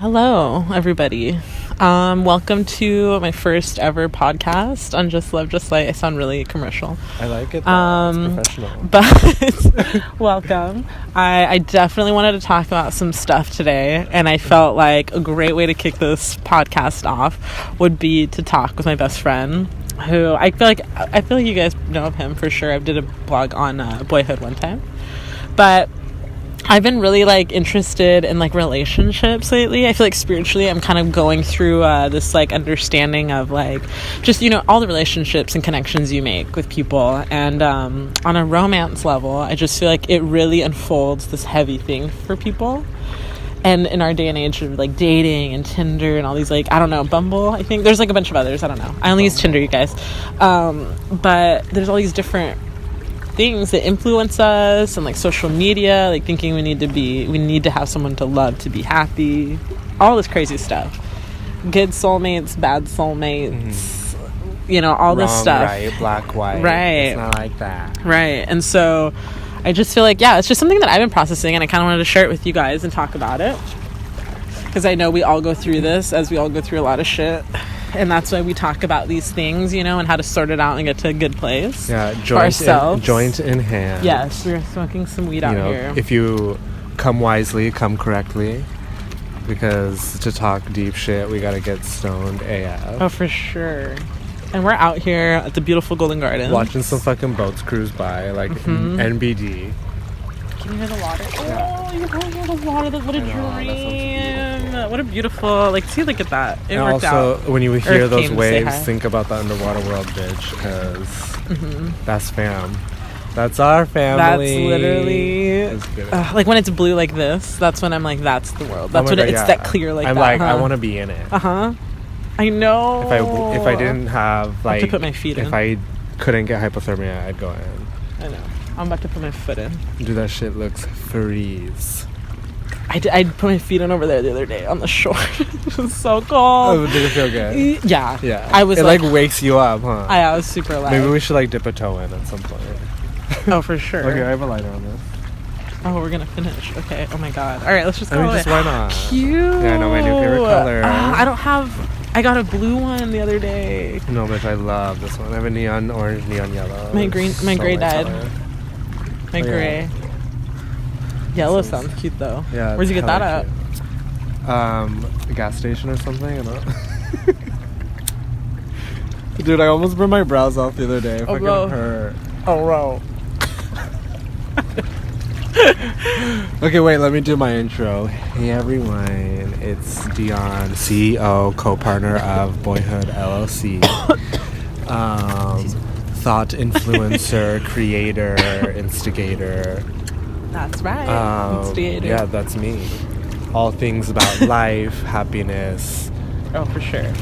Hello, everybody. Welcome to my first ever podcast on Just Love, Just Light. I sound really commercial. I like it. It's professional. But welcome. I definitely wanted to talk about some stuff today, and I felt like a great way to kick this podcast off would be to talk with my best friend, who I feel like you guys know of him for sure. I did a blog on Boyhood one time, but I've been really interested in relationships lately. I feel like spiritually I'm kind of going through this understanding of just all the relationships and connections you make with people, and on a romance level I just feel like it really unfolds this heavy thing for people. And in our day and age of dating and Tinder and all these I don't know, Bumble, I think there's a bunch of others, I don't know, I only use Tinder, you guys, but there's all these different things that influence us, and social media, thinking we need to have someone to love to be happy, all this crazy stuff, good soulmates, bad soulmates, all this stuff, right, black, white, right, it's not like that, right. And so I just feel it's just something that I've been processing, and I kind of wanted to share it with you guys and talk about it, because I know we all go through this, as we all go through a lot of shit. And that's why we talk about these things, and how to sort it out and get to a good place. Yeah, for ourselves. Joint in hand. Yes, we're smoking some weed out here. If you come wisely, come correctly. Because to talk deep shit, we gotta get stoned AF. Oh, for sure. And we're out here at the beautiful Golden Gardens, watching some fucking boats cruise by, NBD. Can you hear the water? Yeah. Oh, you can hear the water. What a dream. What a beautiful, see, look at that. It and worked also, out. when you hear Earth those came waves, think about the underwater world, bitch, because that's fam. That's our family. That's literally, when it's blue like this, that's when I'm that's the world. That's when it's that clear I'm that. I want to be in it. I know. If I didn't have, I have to put my feet in. If I couldn't get hypothermia, I'd go in. I know. I'm about to put my foot in. Dude, that shit looks freeze. I put my feet in over there the other day on the shore. It was so cold. Oh, did it feel good? Yeah. Yeah. I was it wakes you up, huh? I was super loud. Maybe we should dip a toe in at some point. Oh, for sure. Okay, I have a lighter on this. Oh, we're gonna finish. Okay. Oh my god. All right, let's just go. Why not? Cute. Yeah, I know, my new favorite color. I got a blue one the other day. No, bitch, I love this one. I have a neon orange, neon yellow. My gray died. My gray. Yellow sounds cute though. Yeah. Where'd you get that at? A gas station or something. I don't know. Dude, I almost burned my brows off the other day. Oh, bro. Hurt. Oh, bro. Okay, wait, let me do my intro. Hey everyone, it's Dion, CEO, co-partner of Boyhood LLC. Thought influencer, creator, instigator. That's right. Instigator. Yeah, that's me. All things about life, happiness. Oh, for sure.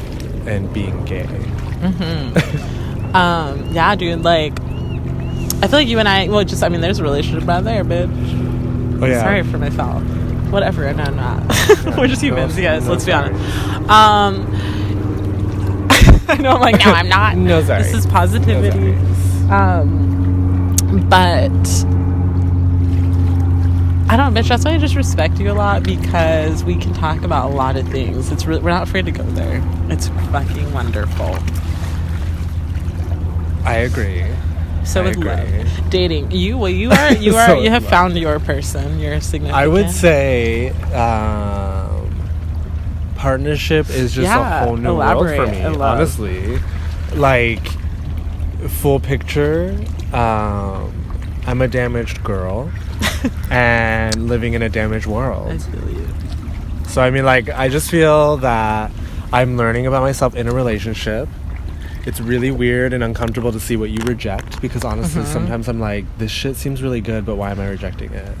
And being gay. Yeah, dude, I feel like you and I, there's a relationship right there, bitch. Oh, yeah. Sorry for my foul. Whatever, no, I'm not. We're just humans, guys, let's be honest. I know, I'm no, I'm not. No, sorry. This is positivity. But I don't know, bitch, that's why I just respect you a lot, because we can talk about a lot of things. It's really, we're not afraid to go there. It's fucking wonderful. I agree. So with love, dating, you have found your person, your significant. I would say partnership is just a whole new world for me, honestly. Full picture, I'm a damaged girl and living in a damaged world. I feel you. So I just feel that I'm learning about myself in a relationship. It's really weird and uncomfortable to see what you reject, because honestly sometimes I'm this shit seems really good, but why am I rejecting it?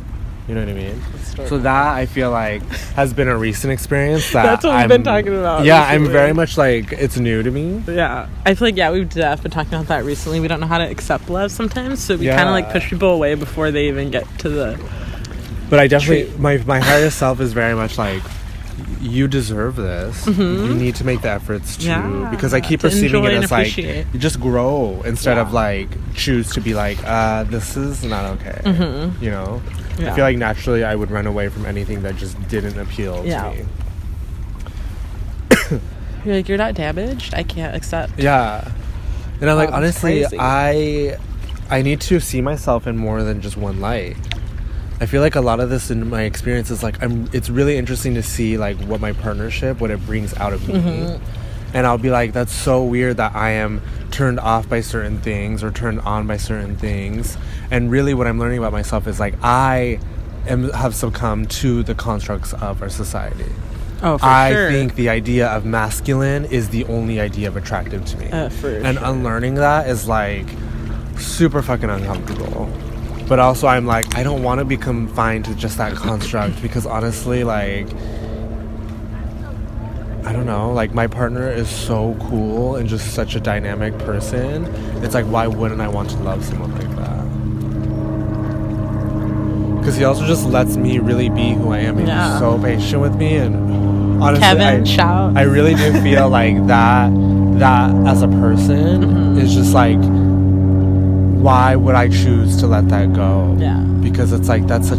You know what I mean? So that, I feel has been a recent experience that that's what we've been talking about. Yeah, recently. I'm very much it's new to me. Yeah, I feel we've been talking about that recently. We don't know how to accept love sometimes, so we kind of push people away before they even get to the. But I definitely, my higher self is very much you deserve this. You need to make the efforts to, because I keep perceiving it as you just grow instead of choose to be this is not okay. You know. Yeah. I feel naturally I would run away from anything that just didn't appeal to me. You're like, you're not damaged. I can't accept. Yeah. And I'm like, honestly, crazy. I need to see myself in more than just one light. I feel like a lot of this in my experience is like, it's really interesting to see like what my partnership, what it brings out of me. Mm-hmm. And I'll be like, that's so weird that I am turned off by certain things or turned on by certain things. And really what I'm learning about myself is like, have succumbed to the constructs of our society. Oh, for I sure. think the idea of masculine is the only idea of attractive to me. And sure. Unlearning that is like super fucking uncomfortable. But also I'm like, I don't want to be confined to just that construct because honestly, like, I don't know, like my partner is so cool and just such a dynamic person. It's like, why wouldn't I want to love someone like that? Because he also just lets me really be who I am. He's so patient with me, and honestly, Kevin, I really do feel like that as a person is just like, why would I choose to let that go? Yeah. Because it's like, that's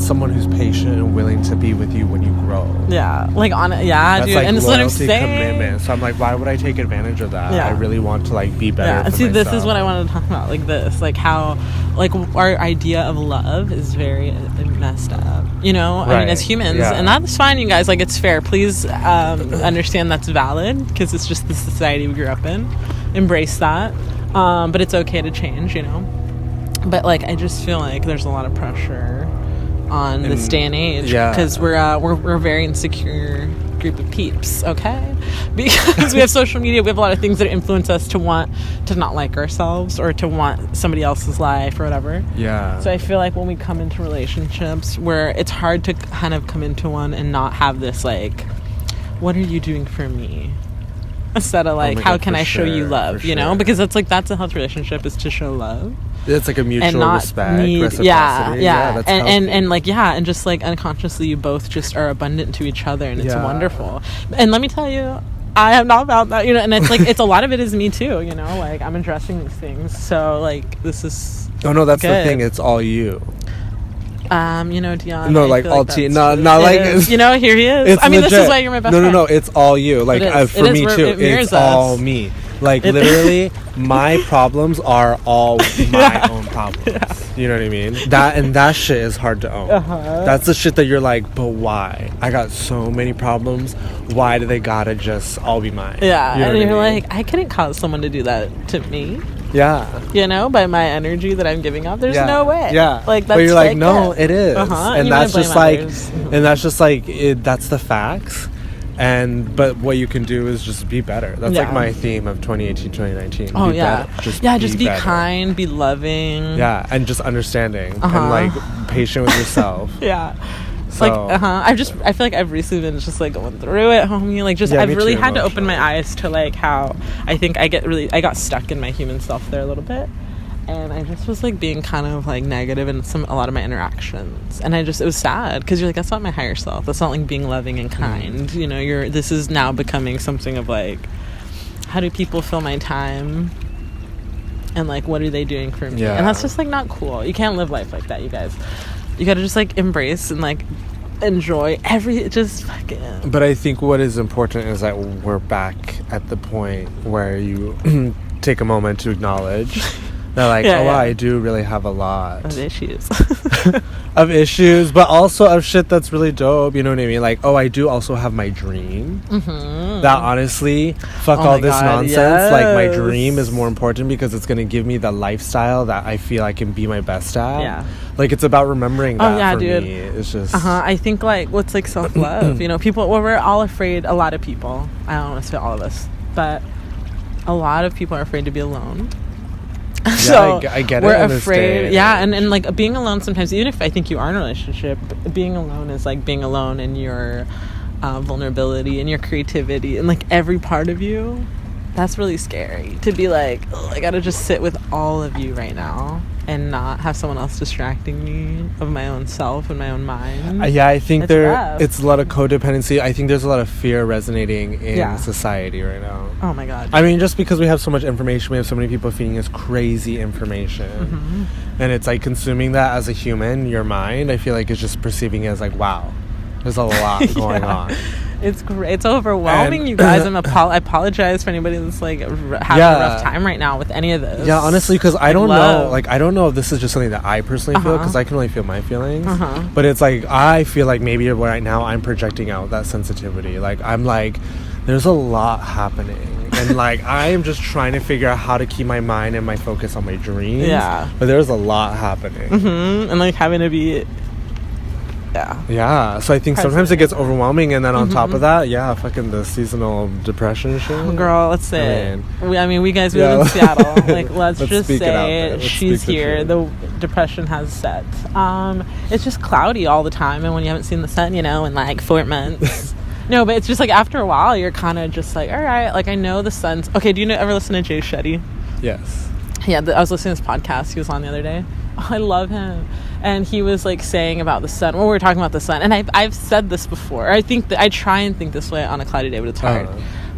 someone who's patient and willing to be with you when you grow. Yeah. Like, that's dude. Like and this is what I'm saying. Commitment. So I'm like, why would I take advantage of that? Yeah. I really want to like be better. Yeah. For See, myself. this is what I wanted to talk about. Like this, like how, like our idea of love is very messed up. You know, right. I mean, as humans, and that's fine, you guys. Like, it's fair. Please understand that's valid because it's just the society we grew up in. Embrace that. But it's okay to change, you know. But like, I just feel like there's a lot of pressure on this day and age because we're a very insecure group of peeps, okay? Because we have social media, we have a lot of things that influence us to want to not like ourselves or to want somebody else's life or whatever. Yeah. So I feel like when we come into relationships where it's hard to kind of come into one and not have this like, what are you doing for me? Instead of like, how can I show you love, you know? Because that's a healthy relationship, is to show love. It's like a mutual respect, reciprocity. That's and like, and just like unconsciously you both just are abundant to each other, and it's wonderful. And let me tell you, I have not found that, you know, and it's like, it's a lot of it is me too, you know, like I'm addressing these things. So like, this is that's good. The thing, it's all you. You know, Dion. No, like all tea. No, not like. You know, here he is. I mean, legit. This is why you're my best friend. No, it's all you. Like for me too, it's all me. Like literally, my problems are all my own problems. Yeah. You know what I mean? That shit is hard to own. That's the shit that you're like, but why? I got so many problems. Why do they gotta just all be mine? Yeah, you know, and you're like, I couldn't cause someone to do that to me. Yeah. You know, by my energy that I'm giving off, there's no way. Yeah. Like, that's, but you're like, no, it is. And that's just like, that's the facts. But what you can do is just be better. That's like my theme of 2018, 2019. Oh, be better. Just be kind, be loving. Yeah, and just understanding and like patient with yourself. So, like I feel like I've recently been just like going through it, homie. Like I've really had to open my eyes to like how I think I got stuck in my human self there a little bit, and I just was like being kind of like negative in a lot of my interactions, and it was sad because you're like, that's not my higher self. That's not like being loving and kind. You know, this is now becoming something of like, how do people fill my time? And like, what are they doing for me? And that's just like not cool. You can't live life like that, you guys. You gotta just like embrace and like enjoy just fucking. But I think what is important is that we're back at the point where you take a moment to acknowledge that like, I do really have a lot of issues. Of issues, but also of shit that's really dope, you know what I mean? Like, I do also have my dream. That honestly, fuck all this nonsense. Like, my dream is more important because it's gonna give me the lifestyle that I feel I can be my best at. Yeah. Like, it's about remembering that for me. It's just... I think, like, what's, like, self-love? You know, we're all afraid, a lot of people. I don't want to say all of us, but a lot of people are afraid to be alone. So I get it. We're afraid, and like being alone sometimes, even if I think you are in a relationship, being alone is like being alone in your vulnerability and your creativity and like every part of you. That's really scary to be like, I gotta just sit with all of you right now and not have someone else distracting me of my own self and my own mind. I think it's a lot of codependency. I think there's a lot of fear resonating in society right now. Oh my god. I mean, just because we have so much information, we have so many people feeding us crazy information, and it's like consuming that as a human, your mind, I feel like is just perceiving it as like, wow, there's a lot going on. It's great. It's overwhelming, And, you guys. I apologize for anybody that's like having a rough time right now with any of this. Yeah, honestly, because I don't know. Like, I don't know if this is just something that I personally feel, because I can only feel my feelings. But it's like, I feel like maybe right now I'm projecting out that sensitivity. Like, I'm like, there's a lot happening. And like, I am just trying to figure out how to keep my mind and my focus on my dreams. Yeah. But there's a lot happening. And like having to be... Yeah, so I think sometimes it gets overwhelming, and then on top of that, fucking the seasonal depression shit. Girl, let's say we live in Seattle. Like, let's just say she's here. The depression has set. It's just cloudy all the time, and when you haven't seen the sun, in like 4 months. No, but it's just like after a while, you're kind of just like, all right, like I know the sun's okay. Do you ever listen to Jay Shetty? Yes. Yeah, I was listening to this podcast he was on the other day. Oh, I love him. And he was like saying about the sun. Well, we were talking about the sun, and I've said this before. I think that I try and think this way on a cloudy day, but it's hard.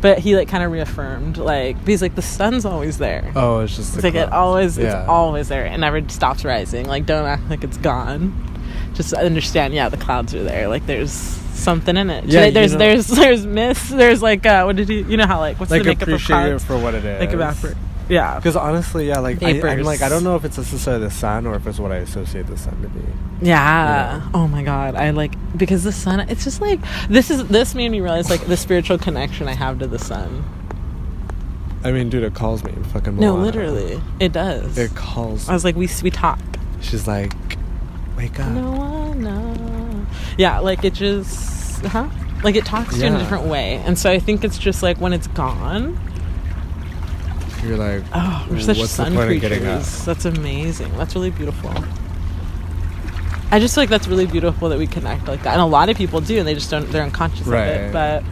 But he like kind of reaffirmed, like, because like the sun's always there. Oh, it's just it's like it's always there. It never stops rising. Like, don't act like it's gone. Just understand, the clouds are there. Like, there's something in it. Yeah, there's mist. There's like what did he? You know how like what's like the makeup of clouds? Appreciate it for what it is. Like evaporate. Yeah. Because honestly, like I'm like, I don't know if it's necessarily the sun or if it's what I associate the sun to be. Yeah. Oh my God. I like, because the sun, it's just like, this made me realize like the spiritual connection I have to the sun. I mean, dude, it calls me fucking No, literally. It does. It calls. I was like, we talk. She's like, wake up. No. Yeah, like it just, like it talks to you in a different way. And so I think it's just like when it's gone, you're like, oh, we're such sun creatures. That's amazing. That's really beautiful. I just feel like that's really beautiful that we connect like that. And a lot of people do, and they just don't, they're unconscious of it. But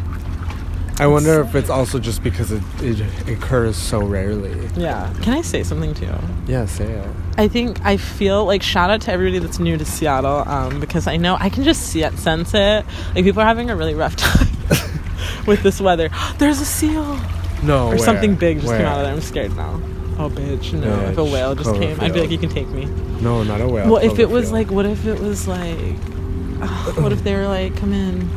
I wonder if it's also just because it occurs so rarely. Yeah. Can I say something too? Yeah, say it. I feel like, shout out to everybody that's new to Seattle, because I know I can just sense it. Like, people are having a really rough time with this weather. There's a seal. No, or something big just came out of there. I'm scared now. Oh, bitch. No, if a whale just came, I'd be like, you can take me. No, not a whale. Well, if it was like, what if it was like, what if they were like, come in,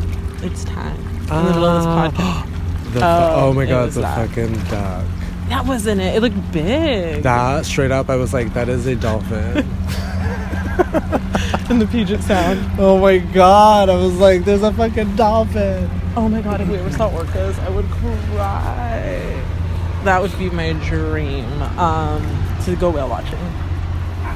it's time. In the middle of this podcast. Oh my God, the fucking duck. That wasn't it. It looked big. That, straight up, I was like, that is a dolphin. In the Puget Sound. Oh my God, I was like, there's a fucking dolphin. Oh my God, if we ever saw orcas, I would cry. That would be my dream, to go whale watching.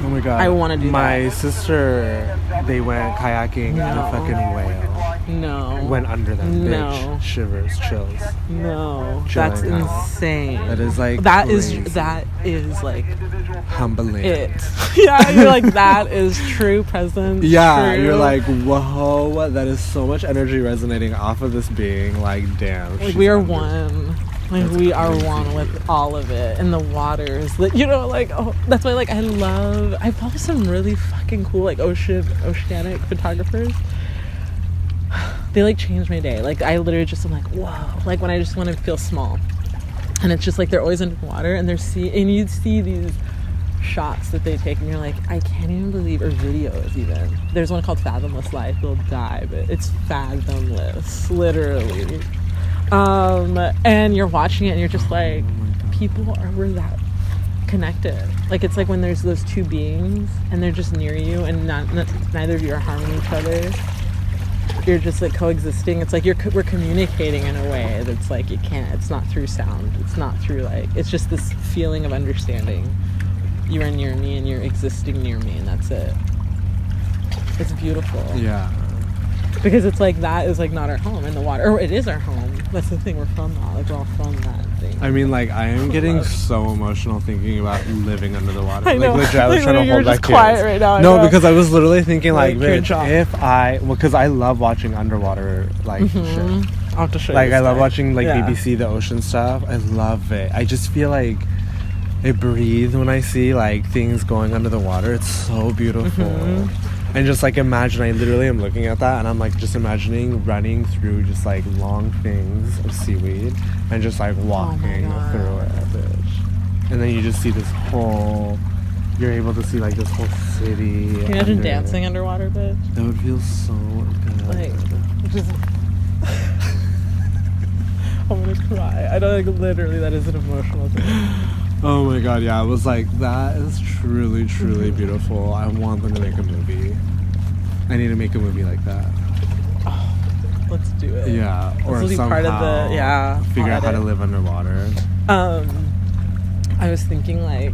Oh my God. I want to do that. My sister, they went kayaking and a fucking whale. No. Went under them. No. Bitch. Shivers, chills. No. Chilling That's insane. That is like that crazy. That is like humbling. Yeah, you're like, that is true presence. Yeah, true. You're like, whoa, that is so much energy resonating off of this being. Like, damn. Like, we are one. Like, we are one with all of it. And the waters. Like, like, oh, that's why, like, I follow some really fucking cool, like, oceanic photographers. They, like, change my day. Like, I literally just am like, whoa. Like, when I just want to feel small. And it's just, like, they're always underwater. And and you see these shots that they take. And you're like, I can't even believe, or videos even. There's one called Fathomless Life. They'll die, but it's fathomless. Literally. And you're watching it and you're just like, we're that connected. Like, it's like when there's those two beings and they're just near you and neither of you are harming each other. You're just like coexisting. It's like we're communicating in a way that's like, it's not through sound. It's not through like, it's just this feeling of understanding. You are near me and you're existing near me, and that's it. It's beautiful. Yeah. Because it's like, that is like not our home in the water, or it is our home. That's the thing, we're from that. Like, we're all from that thing. I mean, like, I am getting so emotional thinking about living under the water. I know. Like, legit, I was trying to hold back quiet right now. No, because I was literally thinking, like, bitch, because I love watching underwater, like, shit. I'll have to show you. Like, I love watching, like, BBC, the ocean stuff. I love it. I just feel like I breathe when I see, like, things going under the water. It's so beautiful. And just like, imagine, I literally am looking at that and I'm like just imagining running through just like long things of seaweed and just like walking through it, bitch. And then you just see this whole, you're able to see like this whole city. Can you imagine dancing underwater, bitch? That would feel so good. Like, just cry. I don't like literally that is an emotional thing. Oh my god, yeah, I was like, that is truly, truly beautiful. I want them to make a movie. I need to make a movie like that. Oh, let's do it. Yeah, or this will be somehow part of the figure out how to live underwater. I was thinking like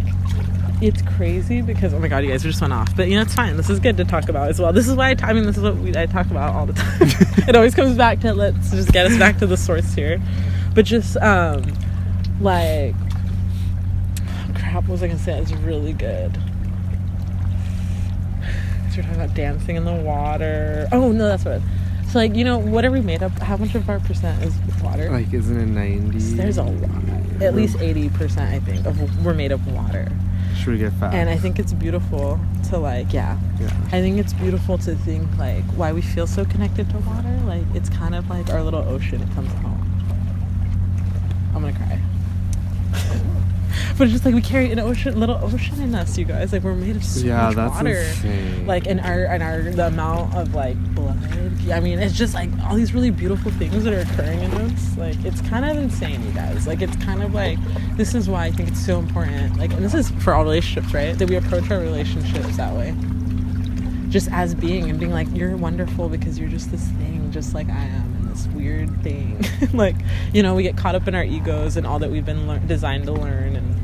it's crazy because oh my god, you guys just went off, but it's fine. This is good to talk about as well. This is why this is what I talk about all the time. It always comes back to let's just get us back to the source here, but just like crap. What was I gonna say? It's really good. So we're talking about dancing in the water. Oh no, that's what. So like what are we made up? How much of our percent is water? Like isn't it 90? There's a lot. At least 80%, I think, we're made of water. Should we get fast? And I think it's beautiful to like, yeah. I think it's beautiful to think like why we feel so connected to water. Like it's kind of like our little ocean. It comes home. I'm gonna cry. But it's just like we carry an little ocean in us, you guys. Like we're made of so much water. Insane. Like in the amount of like blood. I mean, it's just like all these really beautiful things that are occurring in us. Like it's kind of insane, you guys. Like it's kind of like this is why I think it's so important. Like, and this is for all relationships, right? That we approach our relationships that way. Just as being and being like, you're wonderful because you're just this thing, just like I am. This weird thing. Like we get caught up in our egos and all that we've been designed to learn. And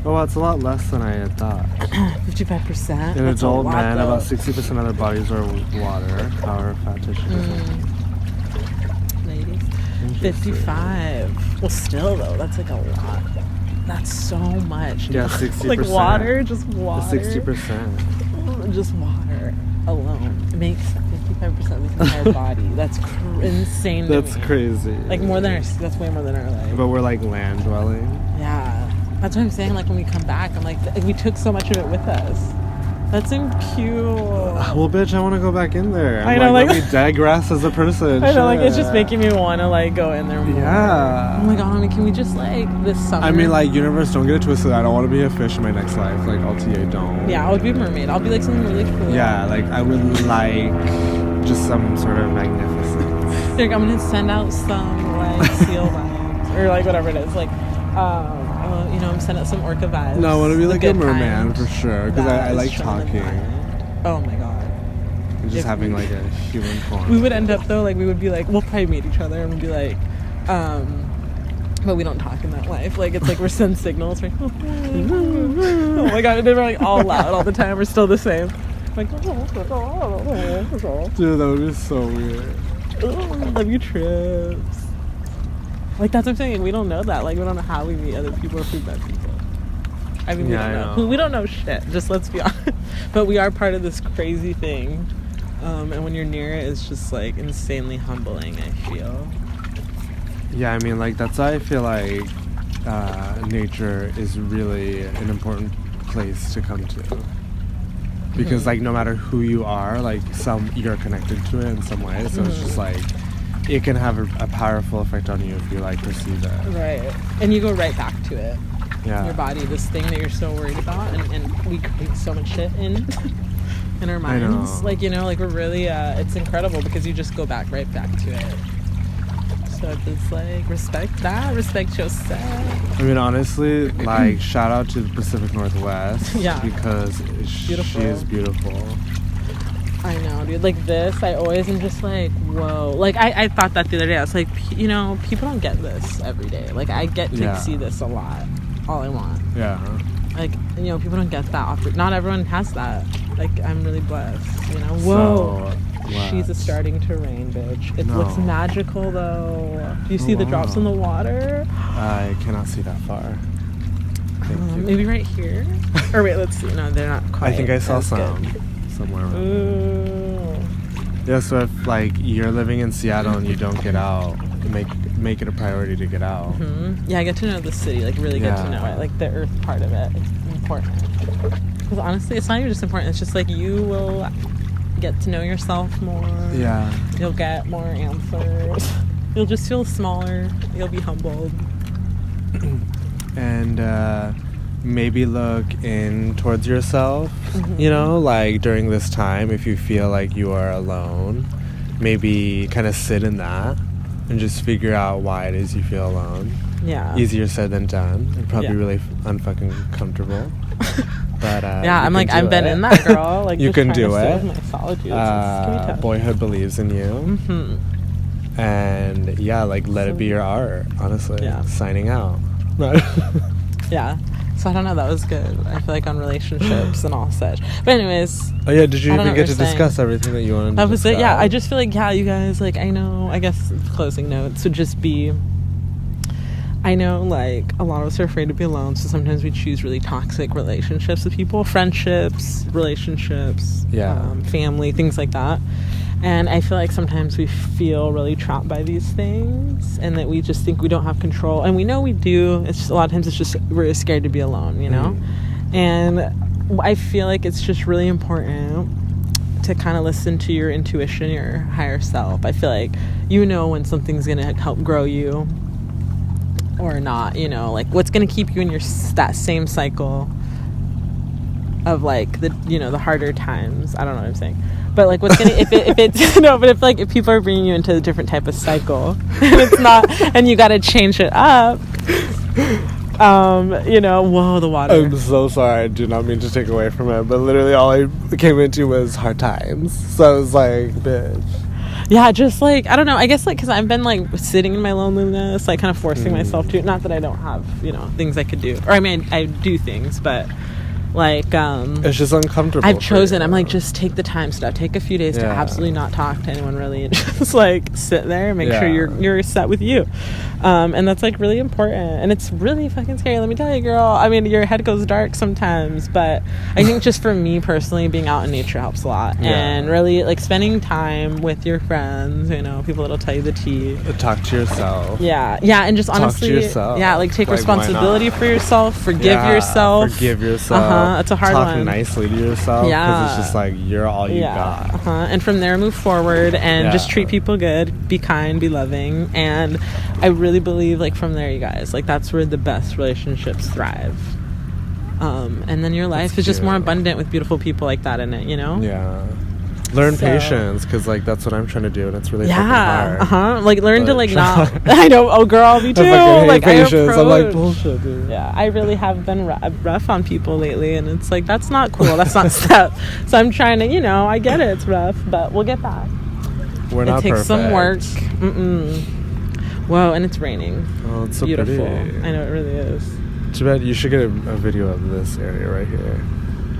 well, it's a lot less than I had thought. 55%. In adult men, about 60% of their bodies are water, power, fat tissue. Ladies, 55. Well, still though, that's like a lot. That's so much. Yeah, 60%. Like water, just water. 60%. Just water alone makes 55% of the entire body. That's insane. That's crazy. Like that's way more than our life. But we're like land dwelling. Yeah. That's what I'm saying. Like when we come back, I'm like we took so much of it with us. That's cute. Well, bitch, I want to go back in there. I know, let me digress as a person. I know, like it's just making me want to like go in there more. Yeah. Oh my god, honey, can we just like this summer? I mean, like universe, don't get it twisted. I don't want to be a fish in my next life. Like LTA, don't. Yeah, I would be a mermaid. I'll be like something really cool. Yeah, like I would like just some sort of magnificence. Like I'm gonna send out some like seal vibes or like whatever it is. Like I'm sending out some orca vibes. No, I want to be like a merman for sure because I like talking. Oh my god. And just having like a human form. We would end up though, like we would be like, we'll probably meet each other and we'd be like, but we don't talk in that life. Like it's like we're sending signals. Like, oh my god, and they're like all loud all the time. We're still the same. Like, dude, that would be so weird. Love you trips. Like that's what I'm saying. We don't know that. Like we don't know how we meet other people if we've met people. I mean, we don't know. We don't know shit. Just let's be honest. But we are part of this crazy thing. And when you're near it, it's just like insanely humbling. I feel. Yeah, I mean, like that's why I feel like nature is really an important place to come to. Because like no matter who you are, like you're connected to it in some way. So it's just like. It can have a powerful effect on you if you like perceive it. Right. And you go right back to it. Yeah. Your body, this thing that you're so worried about, and we create so much shit in our minds. I know. Like, like we're really, it's incredible because you just go right back to it. So it's like, respect that, respect yourself. I mean, honestly, like, shout out to the Pacific Northwest. Yeah. Because she is beautiful. I know, dude. Like this, I always am just like, whoa. Like, I thought that the other day. I was like, people don't get this every day. Like, I get to see this a lot. All I want. Yeah. Like, people don't get that often. Not everyone has that. Like, I'm really blessed, Whoa. So She's starting to rain, bitch. It looks magical, though. Do you see the drops in the water? I cannot see that far. Maybe right here? Or wait, let's see. No, they're not quite. I think I saw some. Good. Somewhere around. Ooh. Yeah, so if like you're living in Seattle and you don't get out, make it a priority to get out. Yeah, I get to know the city, like really get to know it, like the earth part of it. It's important. Because honestly, it's not even just important. It's just like you will get to know yourself more. Yeah. You'll get more answers. You'll just feel smaller. You'll be humbled. And maybe look in towards yourself, like during this time, if you feel like you are alone, maybe kind of sit in that and just figure out why it is you feel alone. Yeah. Easier said than done. And probably Yeah. really unfucking comfortable. But yeah, I'm like, I've been in that, girl. Like, you just can trying do to sit it. with my solitude. It's tough. Boyhood believes in you. Mm-hmm. And yeah, like, let it be your art, honestly. Yeah. Signing out. Yeah. So I don't know, that was good. I feel like on relationships and all such. But anyways. Oh yeah, did you I don't even know get what to you're discuss saying. everything that you wanted to That was discuss? it. Yeah, I just feel like, yeah, you guys, like, I know, I guess closing notes would just be, I know, like, a lot of us are afraid to be alone, so sometimes we choose really toxic relationships with people, friendships, relationships, family, things like that. And I feel like sometimes we feel really trapped by these things, and that we just think we don't have control, and we know we do. It's just a lot of times it's just we're scared to be alone, you know. And I feel like it's just really important to kind of listen to your intuition, your higher self. I feel like you know when something's gonna help grow you or not, you know, like what's gonna keep you in that same cycle of like the harder times. I don't know what I'm saying, but like what's gonna if it's no, but if people are bringing you into a different type of cycle and it's not, and you got to change it up. Whoa, the water. I'm so sorry. I do not mean to take away from it, but literally all I came into was hard times. So I was like, bitch. Yeah, just like, I don't know, I guess like because I've been like sitting in my loneliness, like kind of forcing myself to, not that I don't have things I could do, or I mean I do things, but like it's just uncomfortable. I've chosen, I'm like, just take the time stuff, take a few days to absolutely not talk to anyone really, and just like sit there and make sure you're set with you, and that's like really important, and it's really fucking scary, let me tell you, girl. I mean, your head goes dark sometimes, but I think just for me personally, being out in nature helps a lot, and really like spending time with your friends, people that'll tell you the tea. Talk to yourself. And just honestly, talk to yourself. like take responsibility for yourself, forgive yourself. It's a hard one. Talk nicely to yourself, because it's just like you're all you got. And from there, move forward and just treat people good, be kind, be loving, and I really believe like from there, you guys, like that's where the best relationships thrive. And then your life is just more abundant with beautiful people like that in it, Learn patience, because like that's what I'm trying to do, and it's really fucking hard. Like learn to like not. I know. Oh, girl, me too. Like patience. I'm like, bullshit, dude. Yeah, I really have been rough on people lately, and it's like that's not cool. That's not step. So I'm trying to, I get it. It's rough, but we'll get back. We're not perfect. It takes some work. Whoa, and it's raining. Oh, it's so beautiful. Pretty. I know, it really is. Too bad. You should get a video of this area right here.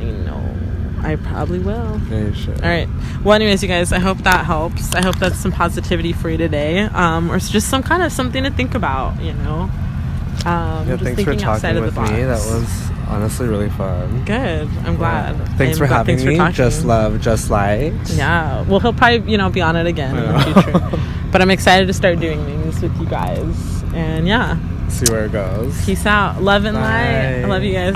I know. I probably will. Yeah, you should. All right. Well, anyways, you guys, I hope that helps. I hope that's some positivity for you today, or it's just something to think about. Just thanks for talking with me. That was honestly really fun. Good. I'm glad. Thanks for having me. Just Love, Just Light. Yeah. Well, he'll probably be on it again in the future. But I'm excited to start doing things with you guys. And see where it goes. Peace out. Love and light. I love you guys.